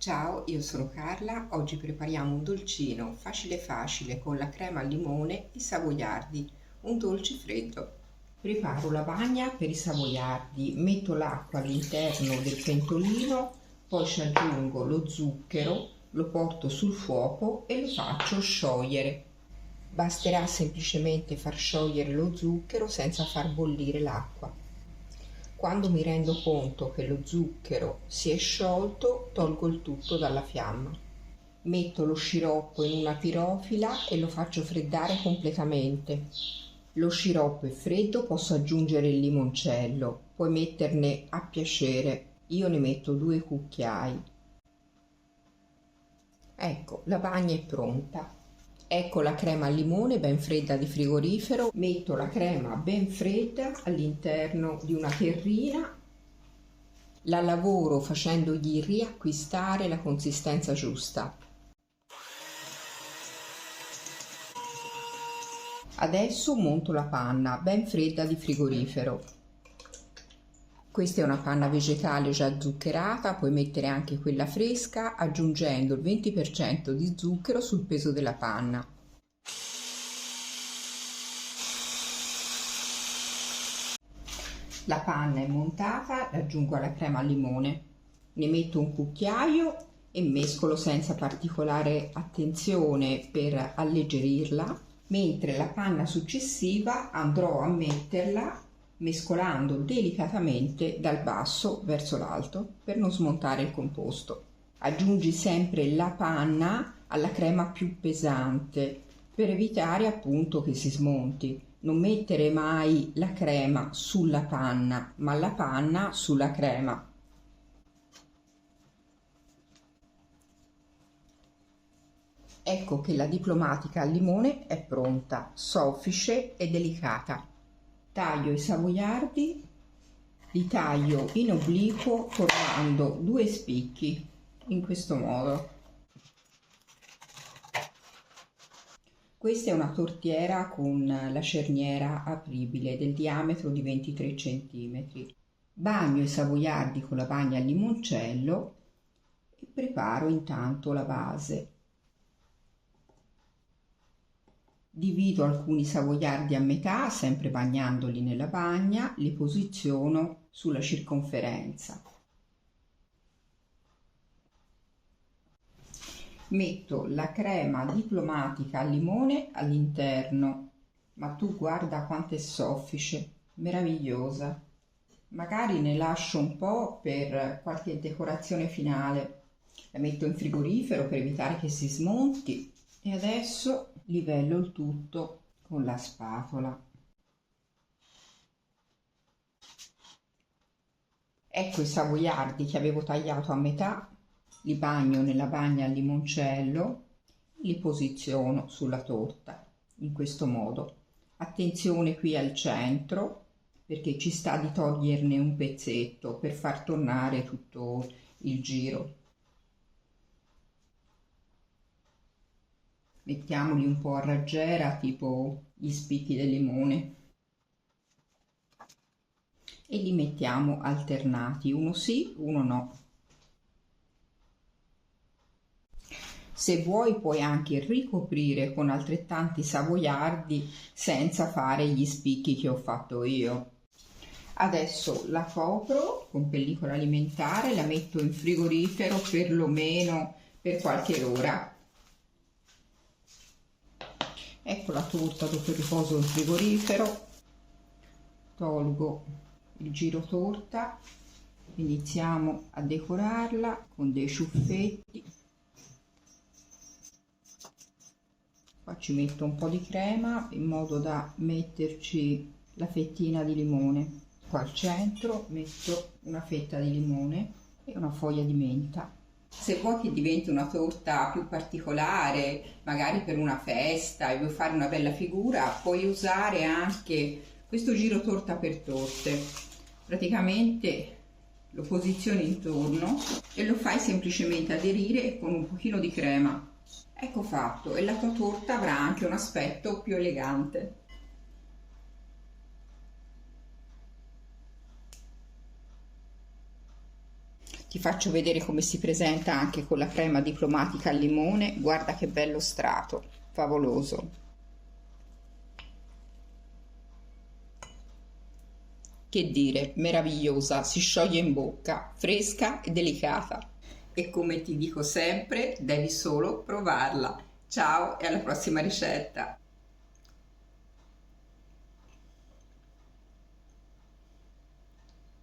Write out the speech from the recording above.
Ciao, io sono Carla, oggi prepariamo un dolcino facile facile con la crema al limone e savoiardi, un dolce freddo. Preparo la bagna per i savoiardi, metto l'acqua all'interno del pentolino, poi ci aggiungo lo zucchero, lo porto sul fuoco e lo faccio sciogliere. Basterà semplicemente far sciogliere lo zucchero senza far bollire l'acqua. Quando mi rendo conto che lo zucchero si è sciolto, tolgo il tutto dalla fiamma. Metto lo sciroppo in una pirofila e lo faccio freddare completamente. Lo sciroppo è freddo, posso aggiungere il limoncello, puoi metterne a piacere. Io ne metto 2 cucchiai. Ecco, la bagna è pronta. Ecco la crema al limone ben fredda di frigorifero. Metto la crema ben fredda all'interno di una terrina. La lavoro facendogli riacquistare la consistenza giusta. Adesso monto la panna ben fredda di frigorifero. Questa è una panna vegetale già zuccherata, puoi mettere anche quella fresca aggiungendo il 20% di zucchero sul peso della panna. La panna è montata, aggiungo la crema al limone, ne metto un cucchiaio e mescolo senza particolare attenzione per alleggerirla, mentre la panna successiva andrò a metterla mescolando delicatamente dal basso verso l'alto per non smontare il composto. Aggiungi sempre la panna alla crema più pesante per evitare appunto che si smonti. Non mettere mai la crema sulla panna, ma la panna sulla crema. Ecco che la diplomatica al limone è pronta, soffice e delicata. Taglio i savoiardi, li taglio in obliquo formando 2 spicchi, in questo modo. Questa è una tortiera con la cerniera apribile del diametro di 23 cm. Bagno i savoiardi con la bagna al limoncello e preparo intanto la base. Divido alcuni savoiardi a metà, sempre bagnandoli nella bagna, li posiziono sulla circonferenza. Metto la crema diplomatica al limone all'interno, ma tu guarda quanto è soffice, meravigliosa. Magari ne lascio un po' per qualche decorazione finale. La metto in frigorifero per evitare che si smonti e adesso livello il tutto con la spatola. Ecco i savoiardi che avevo tagliato a metà. Li bagno nella bagna al limoncello, li posiziono sulla torta in questo modo. Attenzione qui al centro perché ci sta di toglierne un pezzetto per far tornare tutto il giro. Mettiamoli un po' a raggiera, tipo gli spicchi del limone, e li mettiamo alternati, uno sì, uno no. Se vuoi puoi anche ricoprire con altrettanti savoiardi senza fare gli spicchi che ho fatto io. Adesso la copro con pellicola alimentare, la metto in frigorifero perlomeno per qualche ora. Ecco la torta dopo il riposo in frigorifero. Tolgo il giro torta, iniziamo a decorarla con dei ciuffetti. Qua ci metto un po' di crema in modo da metterci la fettina di limone. Qua al centro metto una fetta di limone e una foglia di menta. Se vuoi che diventi una torta più particolare, magari per una festa e vuoi fare una bella figura, puoi usare anche questo giro torta per torte. Praticamente lo posizioni intorno e lo fai semplicemente aderire con un pochino di crema. Ecco fatto, e la tua torta avrà anche un aspetto più elegante. Ti faccio vedere come si presenta anche con la crema diplomatica al limone. Guarda che bello strato, favoloso. Che dire, meravigliosa, si scioglie in bocca, fresca e delicata. E come ti dico sempre, devi solo provarla. Ciao e alla prossima ricetta!